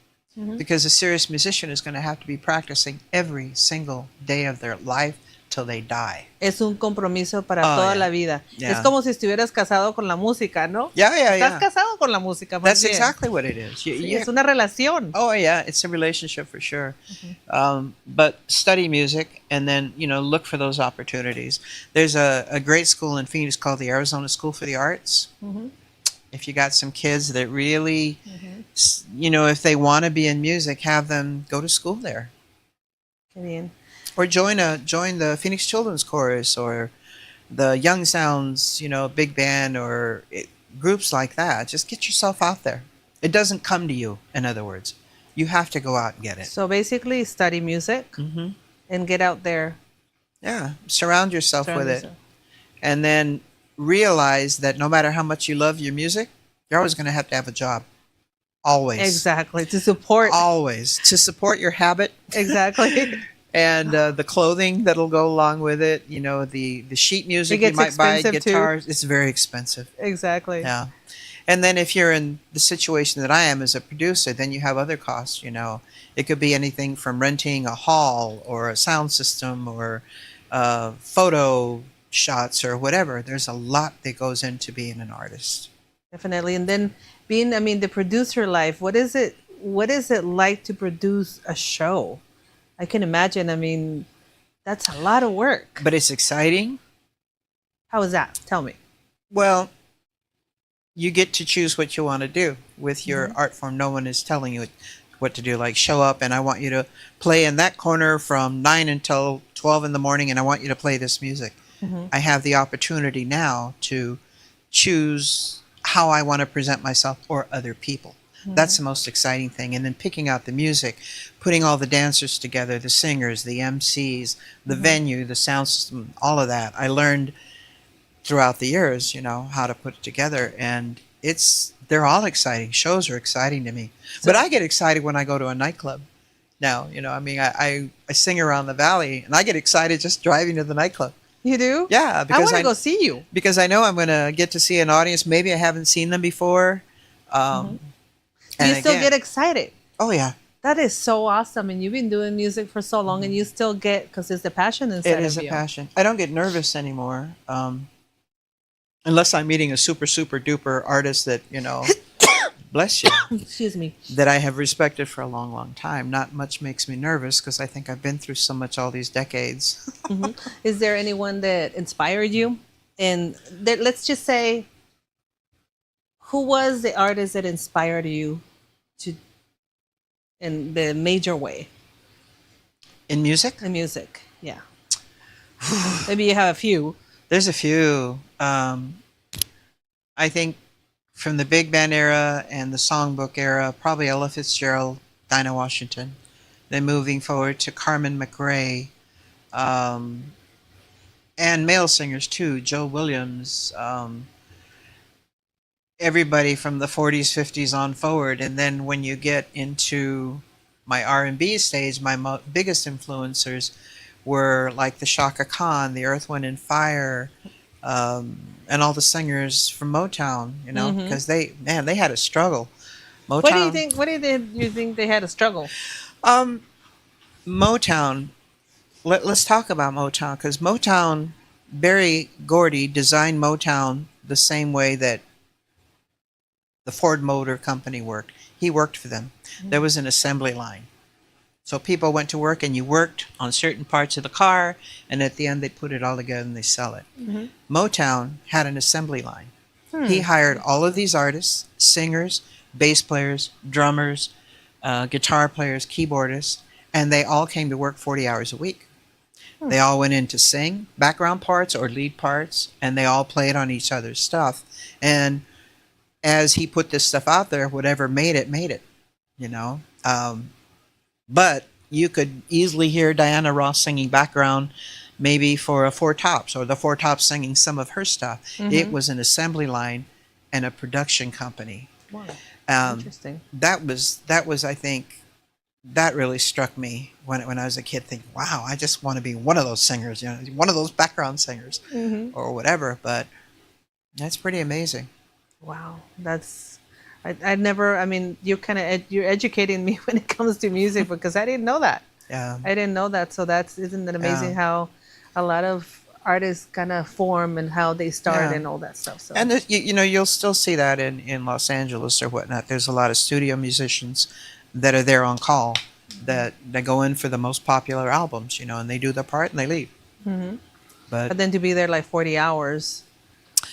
Because a serious musician is going to have to be practicing every single day of their life till they die. Es un compromiso para toda la vida. Yeah. Es como si estuvieras casado con la música, ¿no? Yeah, yeah, Estás yeah. casado con la música, más That's bien. exactly what it is. Sí, es una relación. Oh yeah, it's a relationship for sure. But study music and then, you know, look for those opportunities. There's a great school in Phoenix called the Arizona School for the Arts. If you got some kids that really, you know, if they want to be in music, have them go to school there. Qué bien. Or join the Phoenix Children's Chorus or the Young Sounds, you know, big band or groups like that. Just get yourself out there. It doesn't come to you, in other words. You have to go out and get it. So basically, study music and get out there. Yeah, surround yourself Surround with yourself. it. And then realize that no matter how much you love your music, you're always going to have a job. Always. Exactly. To support. Always. To support your habit. Exactly. And the clothing that'll go along with it, you know, the sheet music you might buy, guitars, it's very expensive. Exactly. Yeah. And then if you're in the situation that I am as a producer, then you have other costs, you know. It could be anything from renting a hall or a sound system or photo shots or whatever. There's a lot that goes into being an artist. Definitely. And then being, I mean, the producer life, what is it like to produce a show? I can imagine. I mean, that's a lot of work. But it's exciting. How is that? Tell me. Well, you get to choose what you want to do with your art form. No one is telling you what to do. Like, show up and I want you to play in that corner from 9 until 12 in the morning and I want you to play this music. I have the opportunity now to choose how I want to present myself or other people. That's the most exciting thing. And then picking out the music, putting all the dancers together, the singers, the MCs, the venue, the sound system, all of that. I learned throughout the years, you know, how to put it together. And they're all exciting. Shows are exciting to me. But I get excited when I go to a nightclub now. You know, I mean, I sing around the valley and I get excited just driving to the nightclub. You do? Yeah. I want to go see you. Because I know I'm going to get to see an audience. Maybe I haven't seen them before. You still get excited. Oh, yeah. That is so awesome. And you've been doing music for so long and you still get, because it's the passion inside of you. It is a passion. I don't get nervous anymore. Unless I'm meeting a super, super duper artist that, you know, bless you, Excuse me. that I have respected for a long, long time. Not much makes me nervous because I think I've been through so much all these decades. Is there anyone that inspired you? And let's just say, who was the artist that inspired you to, in the major way? In music? In music, yeah. Maybe you have a few. There's a few. I think from the big band era and the songbook era, probably Ella Fitzgerald, Dinah Washington. Then moving forward to Carmen McRae, and male singers too, Joe Williams, everybody from the 40s, 50s on forward. And then when you get into my R&B stage, my biggest influencers were like the Shaka Khan, the Earth, Wind and Fire, and all the singers from Motown, you know, because they had a struggle. Motown. What do you think? What do you think they had a struggle? Motown. Let's talk about Motown, because Motown, Berry Gordy designed Motown the same way that the Ford Motor Company worked. He worked for them. There was an assembly line. So people went to work and you worked on certain parts of the car, and at the end they put it all together and they sell it. Motown had an assembly line. He hired all of these artists, singers, bass players, drummers, guitar players, keyboardists, and they all came to work 40 hours a week. They all went in to sing background parts or lead parts, and they all played on each other's stuff. And as he put this stuff out there, whatever made it, you know. But you could easily hear Diana Ross singing background maybe for a Four Tops, or the Four Tops singing some of her stuff. It was an assembly line and a production company. Wow. Interesting. That was I think, that really struck me when I was a kid, thinking, wow, I just want to be one of those singers, you know, one of those background singers or whatever. But that's pretty amazing. Wow. That's, I never, I mean, you're educating me when it comes to music, because I didn't know that. Yeah. I didn't know that. So isn't it amazing how a lot of artists kind of form and how they start and all that stuff. So. And you know, you'll still see that in Los Angeles or whatnot. There's a lot of studio musicians that are there on call, that go in for the most popular albums, you know, and they do their part and they leave. But then to be there like 40 hours,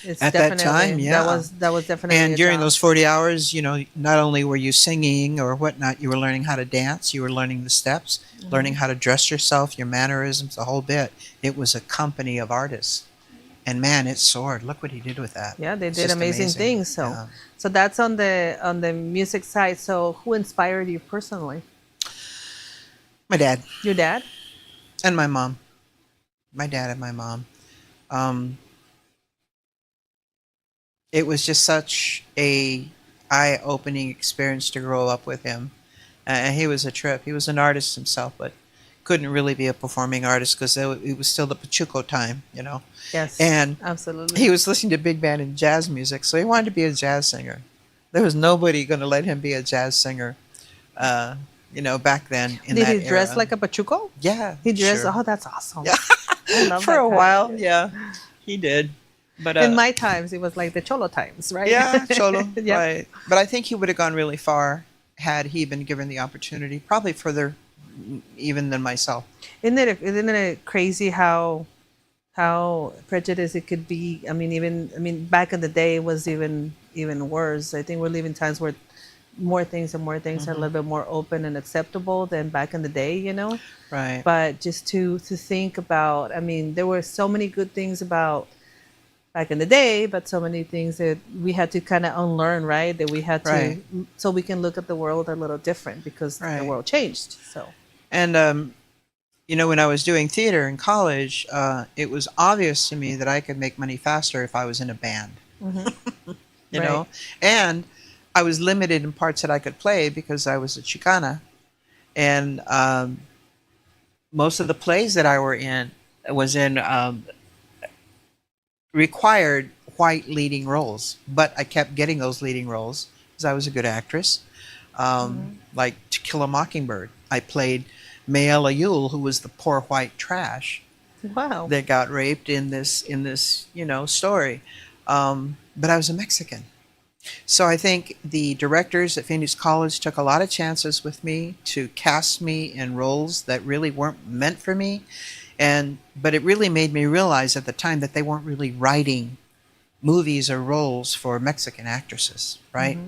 it's at that time, that was definitely. And a during job. those 40 hours, you know, not only were you singing or whatnot, you were learning how to dance, you were learning the steps, learning how to dress yourself, your mannerisms, the whole bit. It was a company of artists. And man, it soared. Look what he did with that. Yeah, they It's did just amazing things. So, Yeah. so that's on the music side. So, who inspired you personally? My dad Your dad? and my mom. My dad and my mom. It was just such a eye-opening experience to grow up with him. And he was a trip. He was an artist himself, but couldn't really be a performing artist because it was still the Pachuco time, you know. Yes. And absolutely. he was listening to big band and jazz music, so he wanted to be a jazz singer. There was nobody going to let him be a jazz singer, you know, back then. Did he dress like a Pachuco? Yeah. He dressed. sure. Oh, that's awesome. Yeah. I love For that a kind. while, yeah, he did. But In my times, it was like the Cholo times, right? yeah, Cholo, Yeah. right. But I think he would have gone really far had he been given the opportunity, probably further even than myself. Isn't it crazy how prejudiced it could be? I mean, back in the day, it was even worse. I think we're living times where more things are a little bit more open and acceptable than back in the day, you know. Right. But just to think about, I mean, there were so many good things about back in the day, but so many things that we had to kind of unlearn, right? That we had to, Right. so we can look at the world a little different because the Right. world changed. So. And you know, when I was doing theater in college, it was obvious to me that I could make money faster if I was in a band. You Right. know, and I was limited in parts that I could play because I was a Chicana, and most of the plays that I was in required white leading roles, but I kept getting those leading roles because I was a good actress. Like To Kill a Mockingbird, I played Mayella Yule, who was the poor white trash Wow. that got raped in this you know story. But I was a Mexican, so I think the directors at Phoenix College took a lot of chances with me to cast me in roles that really weren't meant for me, but it really made me realize at the time that they weren't really writing movies or roles for Mexican actresses, right?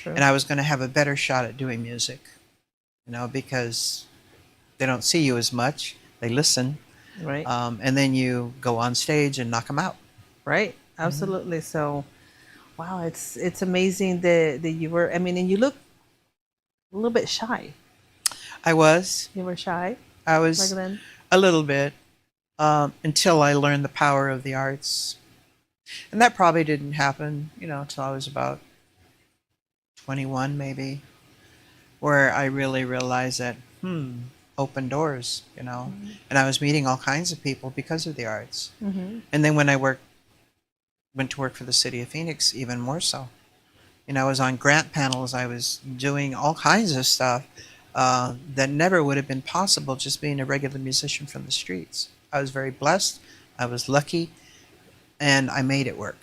True. And I was going to have a better shot at doing music, you know, because they don't see you as much, they listen, Right. and then you go on stage and knock them out. Right. Absolutely. So, wow, it's amazing that you were. I mean, and you look a little bit shy. I was You were shy I back was then. a little bit, until I learned the power of the arts. And that probably didn't happen, you know, until I was about 21 maybe, where I really realized that, open doors, you know. And I was meeting all kinds of people because of the arts. And then when I went to work for the city of Phoenix, even more so. You know, I was on grant panels, I was doing all kinds of stuff that never would have been possible just being a regular musician from the streets. I was very blessed, I was lucky, and I made it work.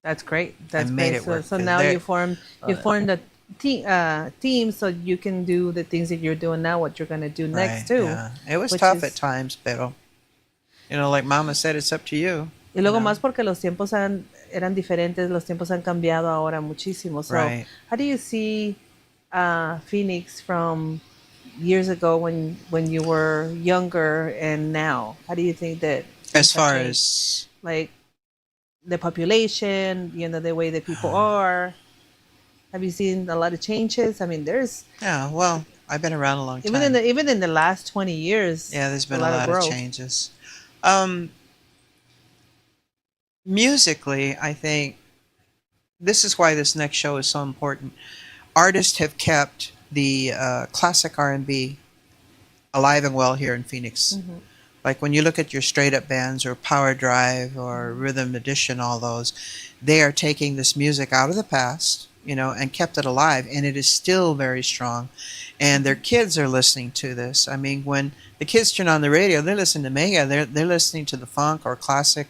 That's great. That's made great. it work, So 'cause now they're- you formed a team, so you can do the things that you're doing now. What you're gonna do next Right, too. yeah. It was which tough is- at times, pero, you know, like Mama said, it's up to you. Y luego you know. más porque los tiempos han eran diferentes, los tiempos han cambiado ahora muchísimo. So, Right. how do you see Phoenix from years ago when you were younger and now? How do you think that As things have far changed? as Like the population, the way that people are. Have you seen a lot of changes? I mean, there's yeah, well, I've been around a long even in time. the last 20 years, Yeah, there's been a a lot of lot of growth. changes. Um, Musically, I think this is why this next show is so important. Artists have kept the classic R&B alive and well here in Phoenix. Mhm. Like when you look at your straight up bands or Power Drive or Rhythm Edition, all those, they are taking this music out of the past, and kept it alive, and it is still very strong. And their kids are listening to this. I mean, when the kids turn on the radio, they're listening to Mega. They're listening to the funk or classic,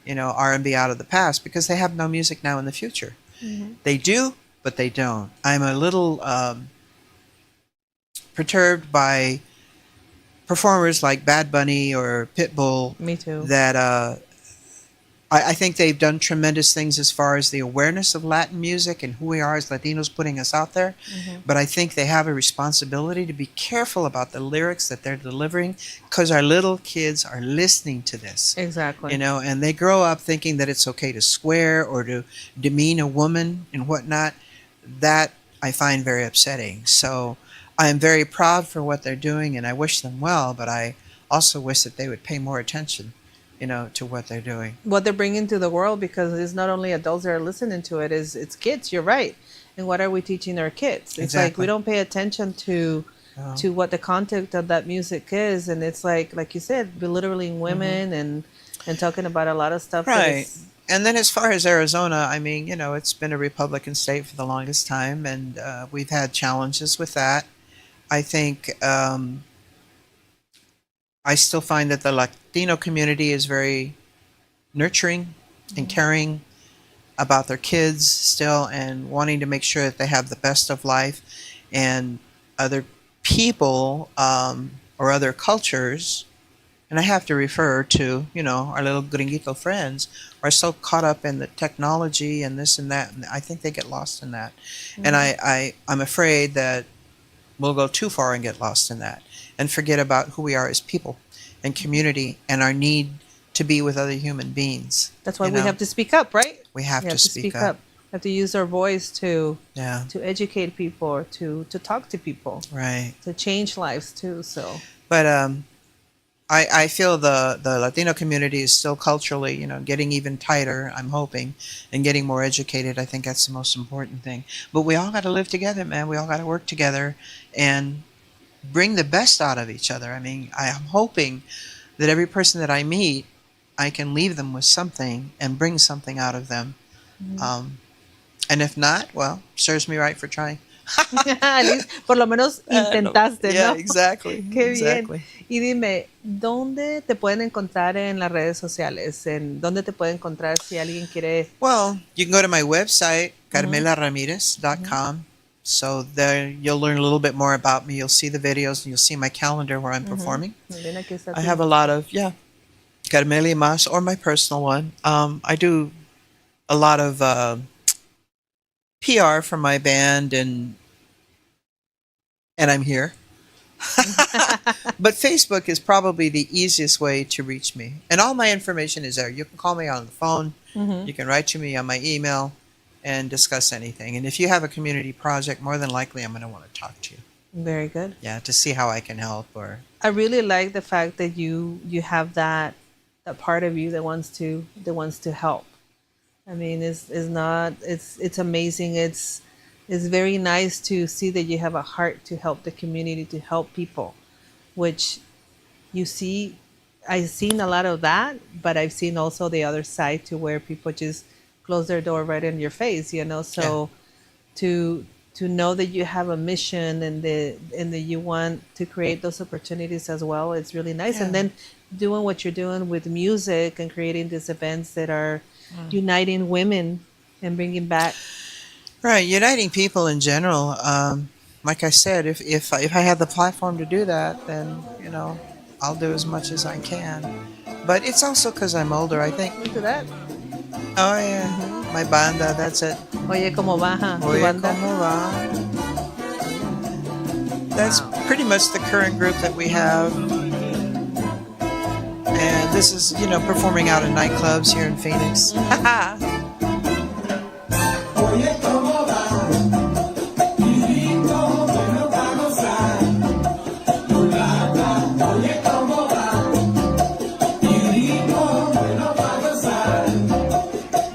R&B out of the past because they have no music now in the future. Mhm. They do, but they don't. I'm a little perturbed by performers like Bad Bunny or Pitbull Me too. that I think they've done tremendous things as far as the awareness of Latin music and who we are as Latinos, putting us out there. Mhm. But I think they have a responsibility to be careful about the lyrics that they're delivering because our little kids are listening to this. Exactly. And they grow up thinking that it's okay to swear or to demean a woman and whatnot. That I find very upsetting. So I am very proud for what they're doing, and I wish them well, but I also wish that they would pay more attention, to what they're doing. What they're bringing to the world, because it's not only adults that are listening to it, it's kids. You're right. And what are we teaching our kids? It's like we Exactly. don't pay attention to No. what the content of that music is, and it's like you said, belittling women and talking about a lot of stuff. that Right. is- And then as far as Arizona, I mean, it's been a Republican state for the longest time, and we've had challenges with that. I think I still find that the Latino community is very nurturing and caring about their kids still and wanting to make sure that they have the best of life. And other people or other cultures, and I have to refer to, our little gringuito friends, are so caught up in the technology and this and that. And I think they get lost in that. And I'm afraid that we'll go too far and get lost in that and forget about who we are as people and community and our need to be with other human beings. That's why we have to speak up, right? We have to speak up. We have to use our voice to Yeah, educate people, or to talk to people, right. to change lives too. So But I feel the Latino community is still culturally, getting even tighter, I'm hoping, and getting more educated. I think that's the most important thing. But we all got to live together, man. We all got to work together and bring the best out of each other. I mean, I'm hoping that every person that I meet, I can leave them with something and bring something out of them. And if not, well, serves me right for trying. at least, por lo menos intentaste, Yeah, ¿no? exactly. Qué exactly. bien. Y dime, ¿dónde te pueden encontrar en las redes sociales? ¿En dónde te pueden encontrar si alguien quiere? Well, you can go to my website, carmelaramirez.com. So there you'll learn a little bit more about me. You'll see the videos and you'll see my calendar where I'm performing. Miren, aquí está I tu- have a lot of, Carmela y Mas, or my personal one. I do a lot of PR for my band, and I'm here. But Facebook is probably the easiest way to reach me. And all my information is there. You can call me on the phone. Mhm. You can write to me on my email and discuss anything. And if you have a community project, more than likely I'm going to want to talk to you. Very good. Yeah, to see how I can help. Or I really like the fact that you have that part of you that wants to help. I mean, it's amazing. It's very nice to see that you have a heart to help the community, to help people, which you see. I've seen a lot of that, but I've seen also the other side, to where people just close their door right in your face, So to know that you have a mission and that you want to create those opportunities as well, it's really nice. And Yeah. then doing what you're doing with music and creating these events that are uniting women and bringing back. right, uniting people in general. Like I said, if I had the platform to do that, then I'll do as much as I can. But it's also because I'm older. I think Into that. Oh yeah, my banda. That's it. Oye, ¿cómo baja tu Oye, banda? ¿cómo va? That's pretty much the current group that we have. And this is, performing out in nightclubs here in Phoenix.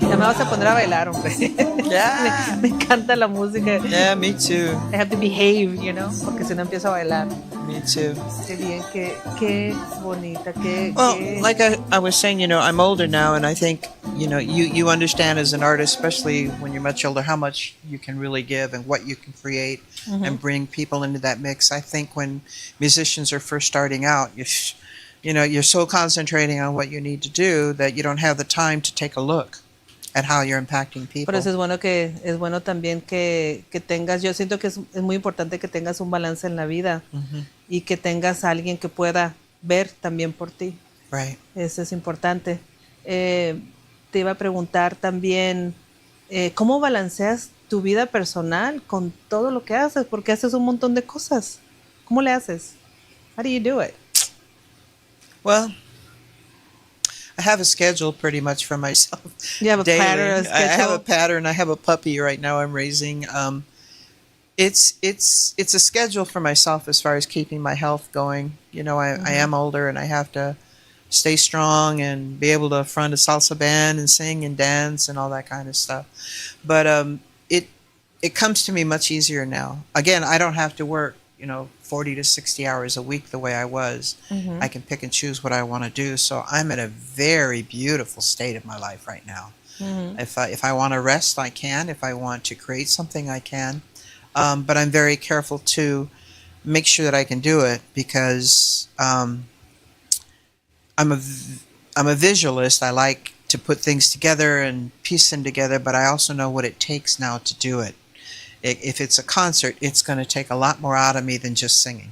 Ya me vas a poner a bailar, hombre. Yeah. Me encanta la música. Yeah, me too. I have to behave, porque si no empiezo a bailar. Me too. Qué bien, qué bonita, qué... Well, like I was saying, I'm older now, and I think, you understand as an artist, especially when you're much older, how much you can really give and what you can create and bring people into that mix. I think when musicians are first starting out, you're so concentrating on what you need to do that you don't have the time to take a look at how you're impacting people. Por eso es bueno también que tengas, yo siento que es muy importante que tengas un balance en la vida y que tengas a alguien que pueda ver también por ti. Right. Eso es importante. Te iba a preguntar también, ¿cómo balanceas tu vida personal con todo lo que haces? Porque haces un montón de cosas. ¿Cómo le haces? How do you do it? Well, I have a schedule pretty much for myself. You have a daily. pattern, a I have a schedule? pattern. I have a puppy right now I'm raising. It's a schedule for myself as far as keeping my health going. I am older and I have to stay strong and be able to front a salsa band and sing and dance and all that kind of stuff. But it comes to me much easier now. Again, I don't have to work 40 to 60 hours a week the way I was. I can pick and choose what I want to do. So I'm in a very beautiful state of my life right now. If I want to rest, I can. If I want to create something, I can. But I'm very careful to make sure that I can do it because I'm a visualist. I like to put things together and piece them together, but I also know what it takes now to do it. If it's a concert, it's going to take a lot more out of me than just singing,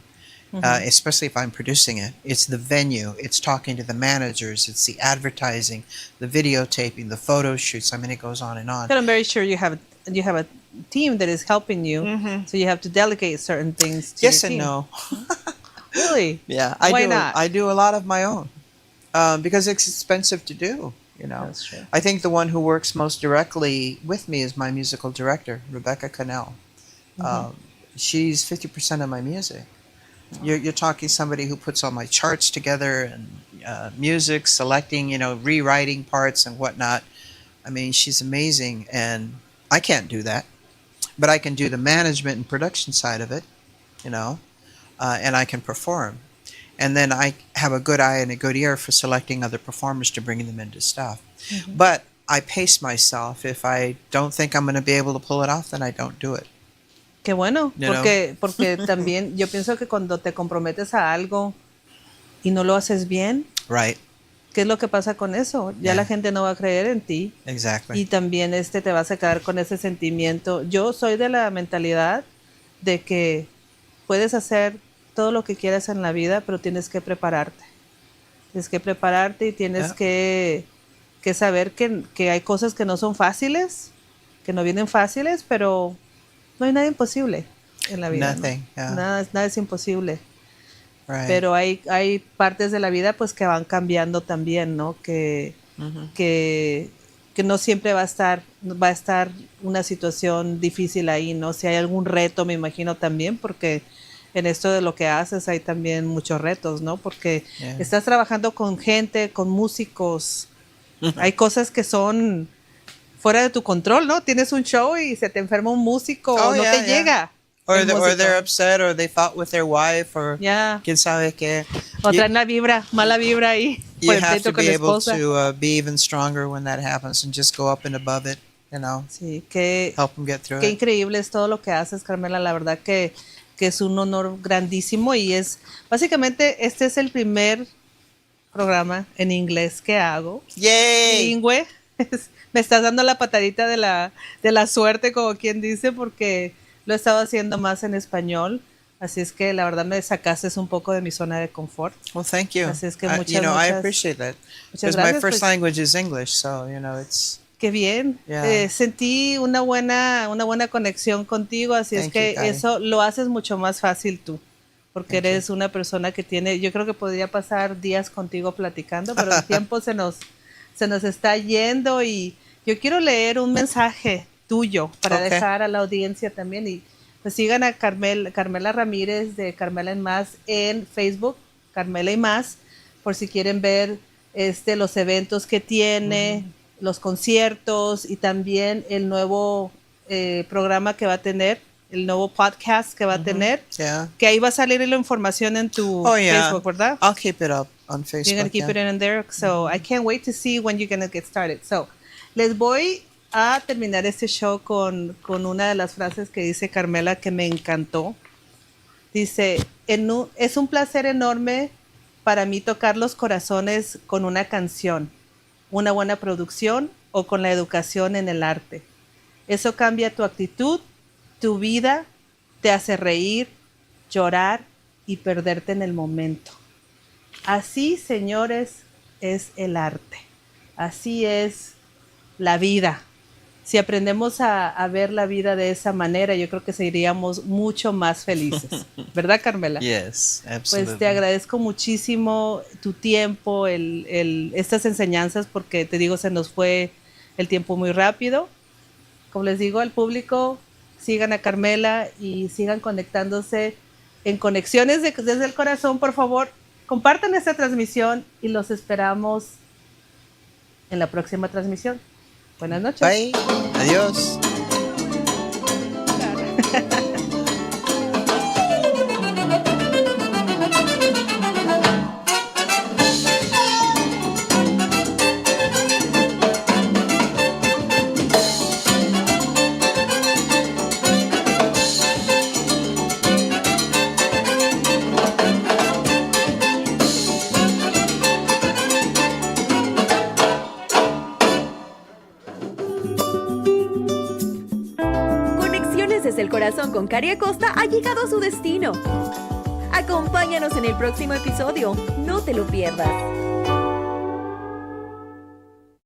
especially if I'm producing it. It's the venue. It's talking to the managers. It's the advertising, the videotaping, the photo shoots. I mean, it goes on and on. But I'm very sure you have a team that is helping you, so you have to delegate certain things to Yes your and team. no. Really? Yeah. Why not? I do a lot of my own because it's expensive to do. That's true. I think the one who works most directly with me is my musical director, Rebecca Cannell. She's 50% of my music. You're talking somebody who puts all my charts together and music, selecting, rewriting parts and whatnot. I mean, she's amazing, and I can't do that, but I can do the management and production side of it, and I can perform. And then I have a good eye and a good ear for selecting other performers to bring them into stuff. But I pace myself. If I don't think I'm going to be able to pull it off, then I don't do it. Qué bueno, You know? porque también yo pienso que cuando te comprometes a algo y no lo haces bien, Right. ¿qué es lo que pasa con eso? Ya Yeah. la gente no va a creer en ti Exactly. y también te vas a quedar con ese sentimiento. Yo soy de la mentalidad de que puedes hacer todo lo que quieras en la vida, pero tienes que prepararte. Tienes que prepararte y tienes que saber que hay cosas que no son fáciles, que no vienen fáciles, pero no hay nada imposible en la vida. Nothing, ¿no? yeah. Nada es imposible. Right. Pero hay partes de la vida pues que van cambiando también, ¿no? Que no siempre va a estar una situación difícil ahí, ¿no? Si hay algún reto, me imagino también, porque en esto de lo que haces hay también muchos retos, ¿no? Porque estás trabajando con gente, con músicos. Hay cosas que son fuera de tu control, ¿no? Tienes un show y se te enferma un músico o no te llega. Or el músico. they're upset, or they fought with their wife, or quién sabe qué. O traen mala vibra ahí You por el have pleito to con be la able esposa. to be even stronger when that happens and just go up and above it, Sí, que help them get through qué it. increíble es todo lo que haces, Carmela. La verdad que es un honor grandísimo y básicamente este es el primer programa en inglés que hago. Yay! Bilingüe. Me estás dando la patadita de la suerte, como quien dice, porque lo he estado haciendo más en español. Así es que la verdad me sacaste un poco de mi zona de confort. Well, thank you. Así es que I I appreciate that. Because my gracias, first pues. language is English, so Qué bien. Yeah. Sentí una buena conexión contigo, así es Thank que you, Kary. eso lo haces mucho más fácil tú, porque Thank eres una persona que tiene, yo creo que podría pasar días contigo platicando, pero el tiempo se nos está yendo y yo quiero leer un mensaje tuyo para Okay. dejar a la audiencia también y pues sigan a Carmela Ramirez de Carmela y Más en Facebook, Carmela y Más, por si quieren ver los eventos que tiene, los conciertos y también el nuevo programa que va a tener, el nuevo podcast que va a tener, Yeah. que ahí va a salir la información en tu Oh, yeah. Facebook, ¿verdad? I'll keep it up on Facebook. You're going to keep yeah. it in there. So I can't wait to see when you're going to get started. So les voy a terminar este show con una de las frases que dice Carmela que me encantó. Dice, es un placer enorme para mí tocar los corazones con una canción, una buena producción o con la educación en el arte. Eso cambia tu actitud, tu vida, te hace reír, llorar y perderte en el momento. Así, señores, es el arte. Así es la vida. Si aprendemos a ver la vida de esa manera, yo creo que seríamos mucho más felices. ¿Verdad, Carmela? Yes, absolutely. Pues te agradezco muchísimo tu tiempo, estas enseñanzas, porque te digo, se nos fue el tiempo muy rápido. Como les digo al público, sigan a Carmela y sigan conectándose en Conexiones desde el Corazón. Por favor, compartan esta transmisión y los esperamos en la próxima transmisión. Buenas noches. Bye. Adiós. Conexiones desde el Corazón con Kary Acosta ha llegado a su destino. Acompáñanos en el próximo episodio. No te lo pierdas.